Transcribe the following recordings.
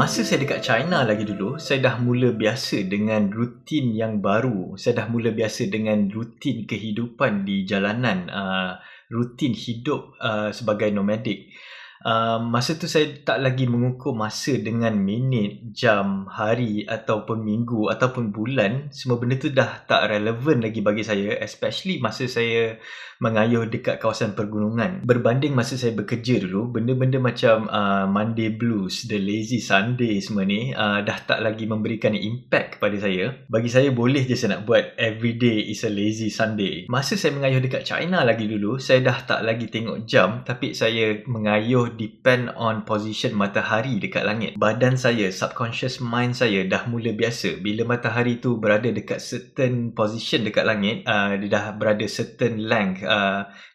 Masa saya dekat China lagi dulu, saya dah mula biasa dengan rutin yang baru. Saya dah mula biasa dengan rutin kehidupan di jalanan, rutin hidup sebagai nomadik. Masa tu saya tak lagi mengukur masa dengan minit, jam, hari ataupun minggu ataupun bulan. Semua benda tu dah tak relevan lagi bagi saya, especially masa saya mengayuh dekat kawasan pergunungan. Berbanding masa saya bekerja dulu, benda-benda macam Monday Blues, The Lazy Sunday semua ni dah tak lagi memberikan impact kepada saya. Bagi saya boleh je saya nak buat everyday is a lazy Sunday. Masa saya mengayuh dekat China lagi dulu, saya dah tak lagi tengok jam, tapi saya mengayuh depend on position matahari dekat langit. Badan saya, subconscious mind saya dah mula biasa. Bila matahari tu berada dekat certain position dekat langit, dia dah berada certain length,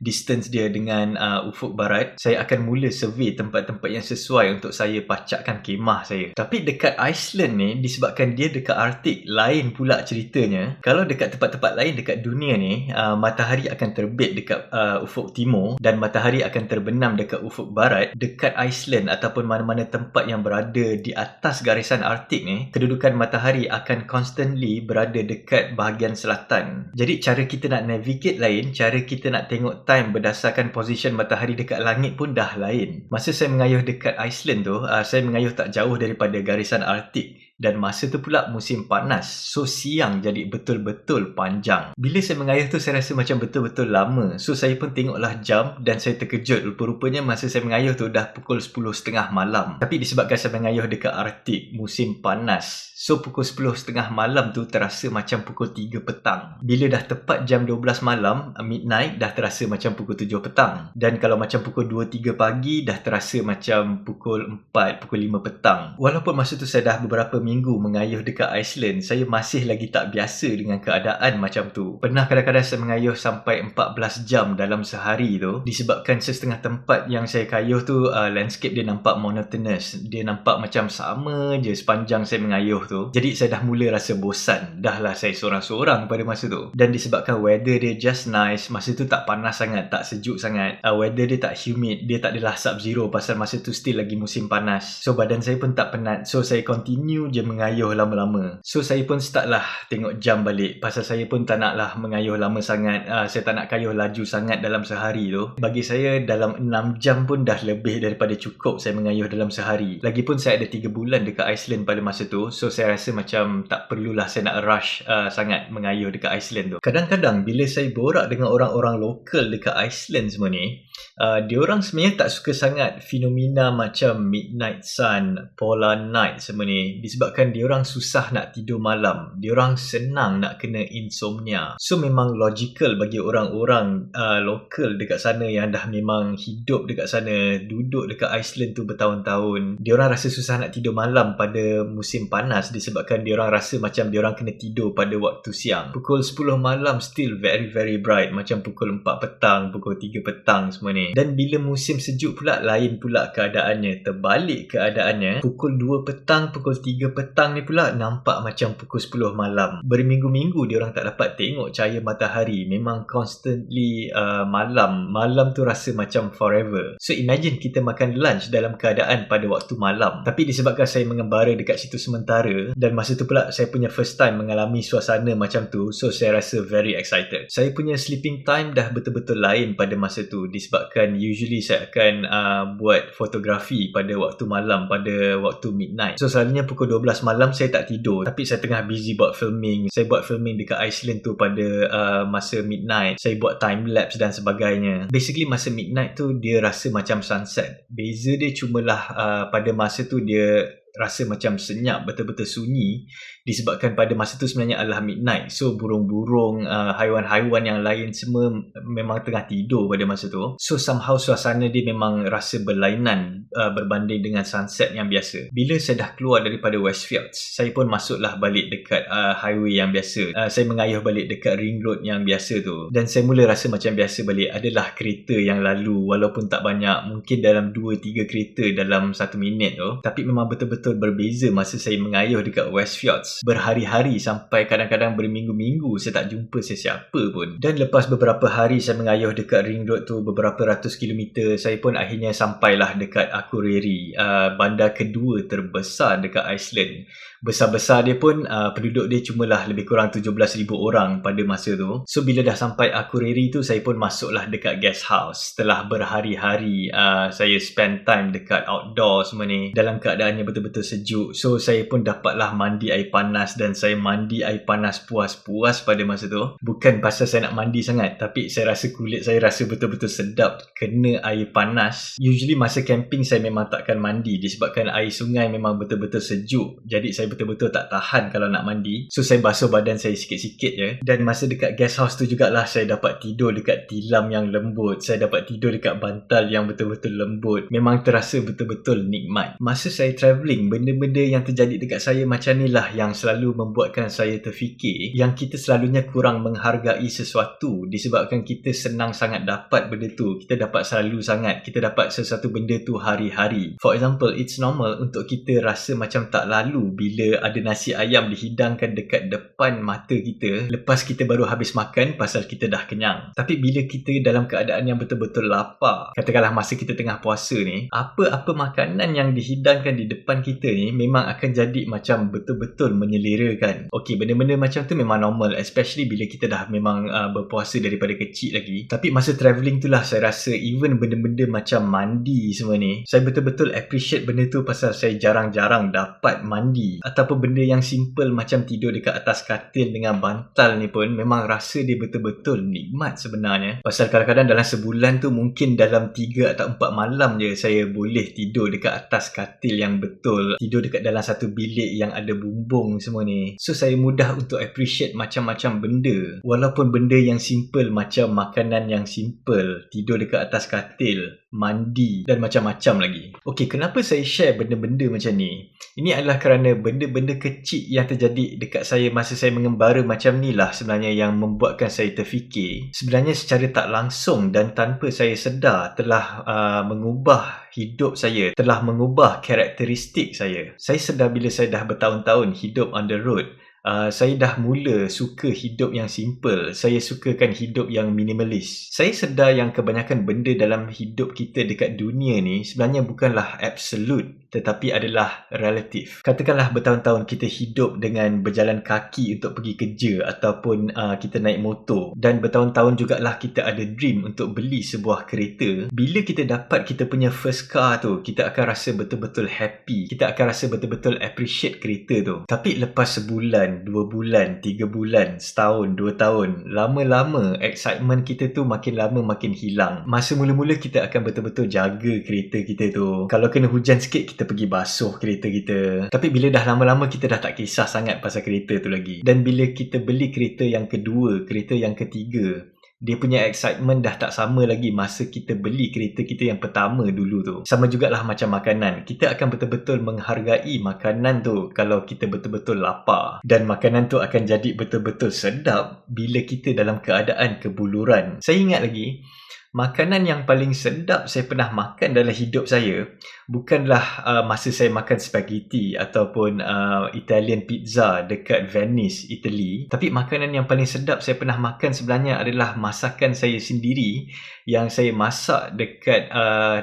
distance dia dengan ufuk barat, saya akan mula survey tempat-tempat yang sesuai untuk saya pacakkan kemah saya. Tapi dekat Iceland ni, disebabkan dia dekat Arctic, lain pula ceritanya. Kalau dekat tempat-tempat lain dekat dunia ni, matahari akan terbit dekat ufuk timur dan matahari akan terbenam dekat ufuk barat. Dekat Iceland ataupun mana-mana tempat yang berada di atas garisan Arctic ni, kedudukan matahari akan constantly berada dekat bahagian selatan. Jadi cara kita nak navigate lain, cara kita nak tengok time berdasarkan position matahari dekat langit pun dah lain. Masa saya mengayuh dekat Iceland tu, saya mengayuh tak jauh daripada garisan Arctic. Dan masa tu pula musim panas. So siang jadi betul-betul panjang. Bila saya mengayuh tu saya rasa macam betul-betul lama. So saya pun tengoklah jam dan saya terkejut. Rupa-rupanya masa saya mengayuh tu dah pukul 10.30 malam. Tapi disebabkan saya mengayuh dekat Arctic, musim panas, so pukul 10.30 malam tu terasa macam pukul 3 petang. Bila dah tepat jam 12 malam, midnight, dah terasa macam pukul 7 petang. Dan kalau macam pukul 2-3 pagi, dah terasa macam pukul 4, pukul 5 petang. Walaupun masa tu saya dah beberapa minggu mengayuh dekat Iceland, saya masih lagi tak biasa dengan keadaan macam tu. Pernah kadang-kadang saya mengayuh sampai 14 jam dalam sehari tu, disebabkan setengah tempat yang saya kayuh tu landscape dia nampak monotonous. Dia nampak macam sama je sepanjang saya mengayuh tu. Jadi saya dah mula rasa bosan. Dah lah saya seorang-seorang pada masa tu. Dan disebabkan weather dia just nice, masa tu tak panas sangat, tak sejuk sangat, weather dia tak humid, dia tak adalah sub-zero pasal masa tu still lagi musim panas. So badan saya pun tak penat. So saya continue je mengayuh lama-lama. So saya pun start lah tengok jam balik. Pasal saya pun tak nak lah mengayuh lama sangat. Saya tak nak kayuh laju sangat dalam sehari tu. Bagi saya dalam 6 jam pun dah lebih daripada cukup saya mengayuh dalam sehari. Lagipun saya ada 3 bulan dekat Iceland pada masa tu. So saya rasa macam tak perlulah saya nak rush sangat mengayuh dekat Iceland tu. Kadang-kadang bila saya borak dengan orang-orang lokal dekat Iceland semua ni, diorang sebenarnya tak suka sangat fenomena macam midnight sun, polar night semua ni. Disebabkan diorang susah nak tidur malam. Diorang senang nak kena insomnia. So memang logical bagi orang-orang lokal dekat sana yang dah memang hidup dekat sana, duduk dekat Iceland tu bertahun-tahun. Diorang rasa susah nak tidur malam pada musim panas disebabkan diorang rasa macam diorang kena tidur pada waktu siang. Pukul 10 malam still very very bright, macam pukul 4 petang, pukul 3 petang semua ni. Dan bila musim sejuk pula, lain pula keadaannya. Terbalik keadaannya. Pukul 2 petang, pukul 3 petang ni pula nampak macam pukul 10 malam. Berminggu-minggu diorang tak dapat tengok cahaya matahari. Memang constantly malam. Malam tu rasa macam forever. So imagine kita makan lunch dalam keadaan pada waktu malam. Tapi disebabkan saya mengembara dekat situ sementara dan masa tu pula saya punya first time mengalami suasana macam tu, so saya rasa very excited. Saya punya sleeping time dah betul-betul lain pada masa tu disebabkan usually saya akan buat fotografi pada waktu malam, pada waktu midnight. So selalunya pukul 12 malam saya tak tidur, tapi saya tengah busy buat filming. Saya buat filming dekat Iceland tu pada masa midnight. Saya buat time lapse dan sebagainya. Basically masa midnight tu dia rasa macam sunset. Beza dia cumalah pada masa tu dia rasa macam senyap, betul-betul sunyi disebabkan pada masa tu sebenarnya adalah midnight. So burung-burung, haiwan-haiwan yang lain semua memang tengah tidur pada masa tu. So somehow suasana dia memang rasa berlainan berbanding dengan sunset yang biasa. Bila saya dah keluar daripada Westfields, saya pun masuklah balik dekat highway yang biasa. Saya mengayuh balik dekat ring road yang biasa tu. Dan saya mula rasa macam biasa balik. Adalah kereta yang lalu walaupun tak banyak. Mungkin dalam 2-3 kereta dalam 1 minit tu. Tapi memang betul-betul betul-betul berbeza masa saya mengayuh dekat Westfjords. Berhari-hari sampai kadang-kadang berminggu-minggu saya tak jumpa sesiapa pun. Dan lepas beberapa hari saya mengayuh dekat ring road tu beberapa ratus kilometer, saya pun akhirnya sampailah dekat Akureyri, bandar kedua terbesar dekat Iceland. Besar-besar dia pun penduduk dia cumalah lebih kurang 17,000 orang pada masa tu. So bila dah sampai Akureyri tu, saya pun masuklah dekat guest house. Setelah berhari-hari saya spend time dekat outdoor semua ni, dalam keadaan yang betul-betul sejuk. So saya pun dapatlah mandi air panas, dan saya mandi air panas puas-puas pada masa tu. Bukan pasal saya nak mandi sangat, tapi saya rasa kulit saya rasa betul-betul sedap kena air panas. Usually masa camping saya memang takkan mandi disebabkan air sungai memang betul-betul sejuk. Jadi saya betul-betul tak tahan kalau nak mandi. So saya basuh badan saya sikit-sikit je. Dan masa dekat guest house tu jugalah saya dapat tidur dekat tilam yang lembut. Saya dapat tidur dekat bantal yang betul-betul lembut. Memang terasa betul-betul nikmat. Masa saya travelling, benda-benda yang terjadi dekat saya macam ni lah yang selalu membuatkan saya terfikir yang kita selalunya kurang menghargai sesuatu disebabkan kita senang sangat dapat benda tu. Kita dapat selalu sangat. Kita dapat sesuatu benda tu hari-hari. For example, it's normal untuk kita rasa macam tak lalu bila ada nasi ayam dihidangkan dekat depan mata kita lepas kita baru habis makan pasal kita dah kenyang. Tapi bila kita dalam keadaan yang betul-betul lapar, katakanlah masa kita tengah puasa ni, apa-apa makanan yang dihidangkan di depan kita ni memang akan jadi macam betul-betul menyelerakan. Okey, benda-benda macam tu memang normal, especially bila kita dah memang berpuasa daripada kecil lagi. Tapi masa travelling tu lah saya rasa even benda-benda macam mandi semua ni, saya betul-betul appreciate benda tu pasal saya jarang-jarang dapat mandi. Ataupun benda yang simple macam tidur dekat atas katil dengan bantal ni pun memang rasa dia betul-betul nikmat sebenarnya. Pasal kadang-kadang dalam sebulan tu mungkin dalam 3 atau 4 malam je saya boleh tidur dekat atas katil yang betul, tidur dekat dalam satu bilik yang ada bumbung semua ni. So saya mudah untuk appreciate macam-macam benda, walaupun benda yang simple macam makanan yang simple, tidur dekat atas katil, mandi dan macam-macam lagi. Okey, kenapa saya share benda-benda macam ni? Ini adalah kerana benda-benda kecil yang terjadi dekat saya masa saya mengembara macam ni lah sebenarnya yang membuatkan saya terfikir. Sebenarnya secara tak langsung dan tanpa saya sedar telah mengubah hidup saya, telah mengubah karakteristik saya. Saya sedar bila saya dah bertahun-tahun hidup on the road, saya dah mula suka hidup yang simple. Saya sukakan hidup yang minimalis. Saya sedar yang kebanyakan benda dalam hidup kita dekat dunia ni sebenarnya bukanlah absolute, tetapi adalah relatif. Katakanlah bertahun-tahun kita hidup dengan berjalan kaki untuk pergi kerja ataupun kita naik motor, dan bertahun-tahun jugalah kita ada dream untuk beli sebuah kereta. Bila kita dapat kita punya first car tu, kita akan rasa betul-betul happy. Kita akan rasa betul-betul appreciate kereta tu. Tapi lepas sebulan, 2 bulan, 3 bulan, setahun, 2 tahun, lama-lama excitement kita tu makin lama makin hilang. Masa mula-mula kita akan betul-betul jaga kereta kita tu. Kalau kena hujan sikit, kita pergi basuh kereta kita. Tapi bila dah lama-lama kita dah tak kisah sangat pasal kereta tu lagi. Dan bila kita beli kereta yang kedua, kereta yang ketiga, dia punya excitement dah tak sama lagi masa kita beli kereta kita yang pertama dulu tu. Sama jugalah macam makanan. Kita akan betul-betul menghargai makanan tu kalau kita betul-betul lapar. Dan makanan tu akan jadi betul-betul sedap bila kita dalam keadaan kebuluran. Saya ingat lagi, makanan yang paling sedap saya pernah makan dalam hidup saya bukanlah masa saya makan spaghetti ataupun Italian pizza dekat Venice, Italy. Tapi makanan yang paling sedap saya pernah makan sebenarnya adalah masakan saya sendiri yang saya masak dekat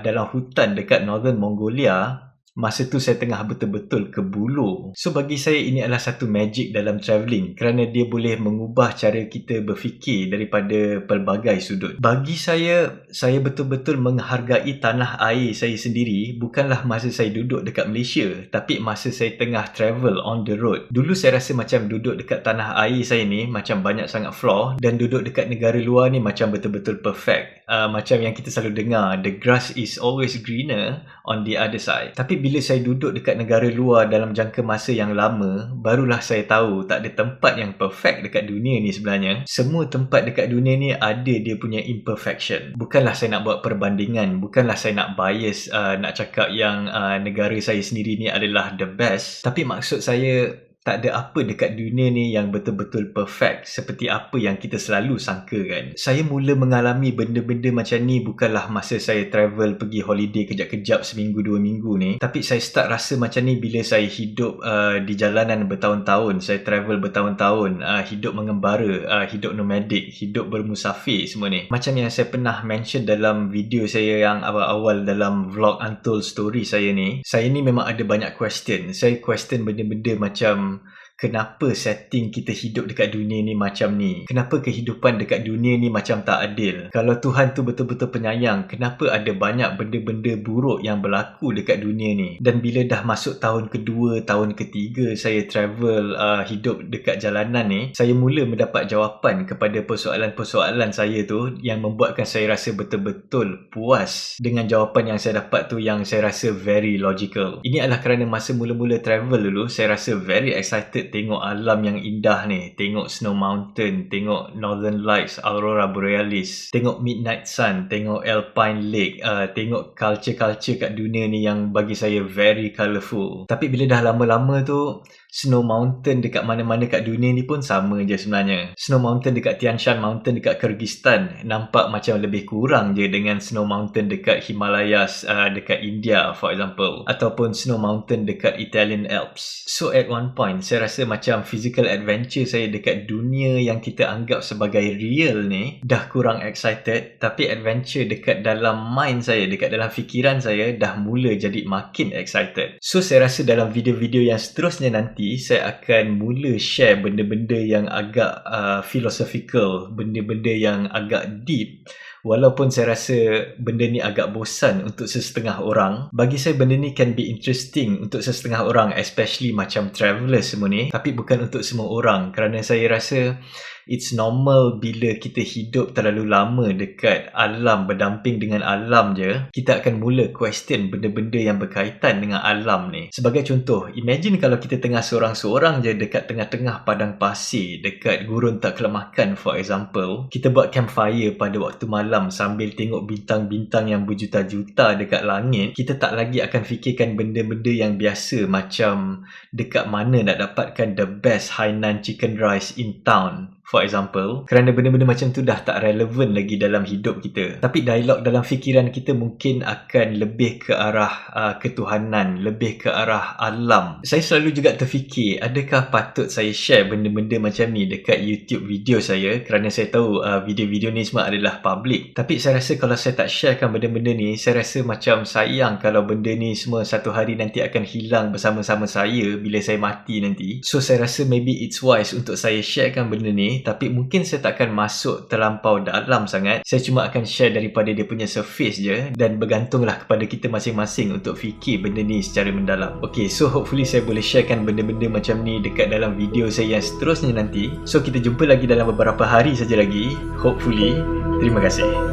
dalam hutan dekat Northern Mongolia. Masa tu saya tengah betul-betul kebulur. So bagi saya ini adalah satu magic dalam travelling kerana dia boleh mengubah cara kita berfikir daripada pelbagai sudut. Bagi saya betul-betul menghargai tanah air saya sendiri bukanlah masa saya duduk dekat Malaysia, tapi masa saya tengah travel on the road. Dulu saya rasa macam duduk dekat tanah air saya ni macam banyak sangat flaw, dan duduk dekat negara luar ni macam betul-betul perfect. Macam yang kita selalu dengar, the grass is always greener on the other side. Tapi bila saya duduk dekat negara luar dalam jangka masa yang lama, barulah saya tahu tak ada tempat yang perfect dekat dunia ni sebenarnya. Semua tempat dekat dunia ni ada dia punya imperfection. Bukanlah saya nak buat perbandingan, bukanlah saya nak bias nak cakap yang negara saya sendiri ni adalah the best. Tapi maksud saya Tak ada apa dekat dunia ni yang betul-betul perfect seperti apa yang kita selalu sangkakan. Saya mula mengalami benda-benda macam ni bukanlah masa saya travel pergi holiday kejap-kejap seminggu 2 minggu ni, tapi saya start rasa macam ni bila saya hidup di jalanan bertahun-tahun, saya travel bertahun-tahun, hidup mengembara, hidup nomadik, hidup bermusafir semua ni. Macam yang saya pernah mention dalam video saya yang awal-awal dalam vlog Untold Story saya ni memang ada banyak question. Saya question benda-benda macam kenapa setting kita hidup dekat dunia ni macam ni? Kenapa kehidupan dekat dunia ni macam tak adil? Kalau Tuhan tu betul-betul penyayang, kenapa ada banyak benda-benda buruk yang berlaku dekat dunia ni? Dan bila dah masuk tahun kedua, tahun ketiga saya travel hidup dekat jalanan ni, saya mula mendapat jawapan kepada persoalan-persoalan saya tu yang membuatkan saya rasa betul-betul puas dengan jawapan yang saya dapat tu, yang saya rasa very logical. Ini adalah kerana masa mula-mula travel dulu, saya rasa very excited tengok alam yang indah ni, tengok Snow Mountain, tengok Northern Lights, Aurora Borealis, tengok Midnight Sun, tengok Alpine Lake, tengok culture-culture kat dunia ni yang bagi saya very colourful. Tapi bila dah lama-lama tu, Snow Mountain dekat mana-mana kat dunia ni pun sama je sebenarnya. Snow Mountain dekat Tian Shan Mountain dekat Kyrgyzstan nampak macam lebih kurang je dengan Snow Mountain dekat Himalayas dekat India for example, ataupun Snow Mountain dekat Italian Alps. So at one point saya rasa macam physical adventure saya dekat dunia yang kita anggap sebagai real ni dah kurang excited, tapi adventure dekat dalam mind saya, dekat dalam fikiran saya dah mula jadi makin excited. So saya rasa dalam video-video yang seterusnya nanti saya akan mula share benda-benda yang agak philosophical, benda-benda yang agak deep. Walaupun saya rasa benda ni agak bosan untuk sesetengah orang, bagi saya benda ni can be interesting untuk sesetengah orang, especially macam travelers semua ni, tapi bukan untuk semua orang, kerana saya rasa it's normal bila kita hidup terlalu lama dekat alam, berdamping dengan alam je, kita akan mula question benda-benda yang berkaitan dengan alam ni. Sebagai contoh, imagine kalau kita tengah seorang-seorang je dekat tengah-tengah padang pasir, dekat gurun tak kelemakan for example, kita buat campfire pada waktu malam sambil tengok bintang-bintang yang berjuta-juta dekat langit, kita tak lagi akan fikirkan benda-benda yang biasa macam dekat mana nak dapatkan the best Hainan chicken rice in town for example, kerana benda-benda macam tu dah tak relevan lagi dalam hidup kita. Tapi dialog dalam fikiran kita mungkin akan lebih ke arah ketuhanan, lebih ke arah alam. Saya selalu juga terfikir, adakah patut saya share benda-benda macam ni dekat YouTube video saya, kerana saya tahu video-video ni semua adalah public. Tapi saya rasa kalau saya tak sharekan benda-benda ni, saya rasa macam sayang kalau benda ni semua satu hari nanti akan hilang bersama-sama saya bila saya mati nanti. So saya rasa maybe it's wise untuk saya sharekan benda ni, tapi mungkin saya tak akan masuk terlampau dalam sangat. Saya cuma akan share daripada dia punya surface je, dan bergantunglah kepada kita masing-masing untuk fikir benda ni secara mendalam. Okay, so hopefully saya boleh sharekan benda-benda macam ni dekat dalam video saya yang seterusnya nanti. So kita jumpa lagi dalam beberapa hari saja lagi, hopefully. Terima kasih.